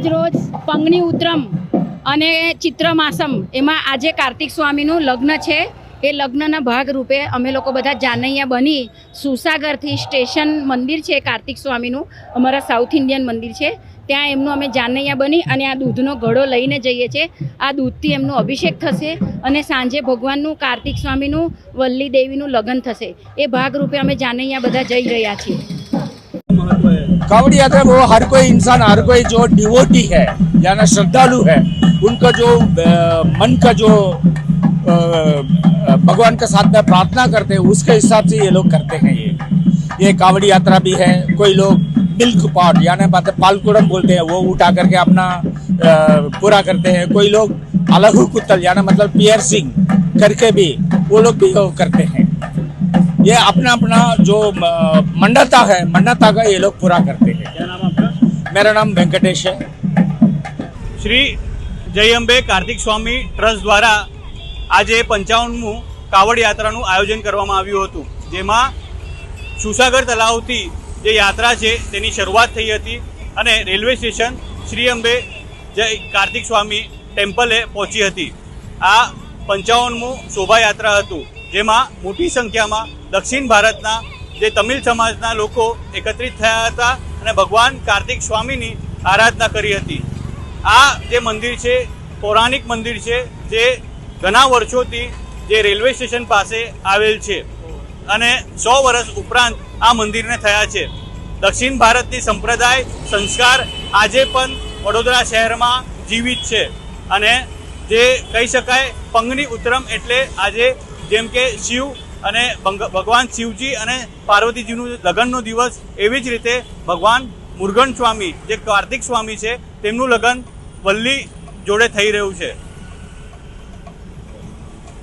આજ રોજ પંગની ઉત્તરમ અને ચિત્રમાસમ એમાં આજે કાર્તિક સ્વામીનું લગ્ન છે। એ લગ્નના ભાગરૂપે અમે લોકો બધા જાનૈયા બની સુસાગરથી સ્ટેશન મંદિર છે કાર્તિક સ્વામીનું, અમારા સાઉથ ઇન્ડિયન મંદિર છે, ત્યાં એમનું અમે જાનૈયા બની અને આ દૂધનો ઘડો લઈને જઈએ છીએ। આ દૂધથી એમનું અભિષેક થશે અને સાંજે ભગવાનનું કાર્તિક સ્વામીનું વલ્લી દેવીનું લગ્ન થશે। એ ભાગરૂપે અમે જાનૈયા બધા જઈ રહ્યા છીએ। कावड़ यात्रा वो हर कोई इंसान, हर कोई जो डिवोटी है यानी श्रद्धालु है, उनका जो मन का जो भगवान के साथ में प्रार्थना करते हैं उसके हिसाब से ये लोग करते हैं। ये कावड़ यात्रा भी है। कोई लोग मिल्क पॉट यानी पालकुड़म बोलते हैं वो उठा करके अपना पूरा करते हैं। कोई लोग अलहू कुत्तल यानी मतलब पियर्सिंग करके भी वो लोग भी करते हैं। ये अपना अपना जो मन्नता है, मन्नता का ये लोग पूरा करते हैं। क्या नाम आपका? मेरा नाम वेंकटेश है। श्री जय अंबे कार्तिक स्वामी ट्रस्ट द्वारा आज 55મું કાવડ યાત્રાનું આયોજન કરવામાં આવ્યું હતું, જેમાં સુસાગર તલાવથી જે યાત્રા છે તેની શરૂઆત થઈ હતી અને રેલવે સ્ટેશન શ્રી અંબે જય કાર્તિક સ્વામી ટેમ્પલે પહોંચી હતી। આ 55મું શોભાયાત્રા હતું, જેમાં મોટી સંખ્યામાં દક્ષિણ ભારતના જે તમિલ સમાજના લોકો એકત્રિત થયા હતા અને ભગવાન કાર્તિક સ્વામીની આરાધના કરી હતી। આ જે મંદિર છે પૌરાણિક મંદિર છે, જે ઘણા વર્ષોથી જે રેલવે સ્ટેશન પાસે આવેલ છે અને 100 વર્ષ ઉપરાંત આ મંદિરને થયા છે। દક્ષિણ ભારતની સંપ્રદાય સંસ્કાર આજે પણ વડોદરા શહેરમાં જીવિત છે અને જે કહી શકાય પંગની ઉત્તરમ એટલે આજે જેમ કે શિવ અને ભગવાન શિવજી અને પાર્વતીજીનું લગ્નનો દિવસ, એવી જ રીતે ભગવાન મુરુગન સ્વામી જે કાર્તિક સ્વામી છે તેમનું લગ્ન વલ્લી જોડે થઈ રહ્યું છે।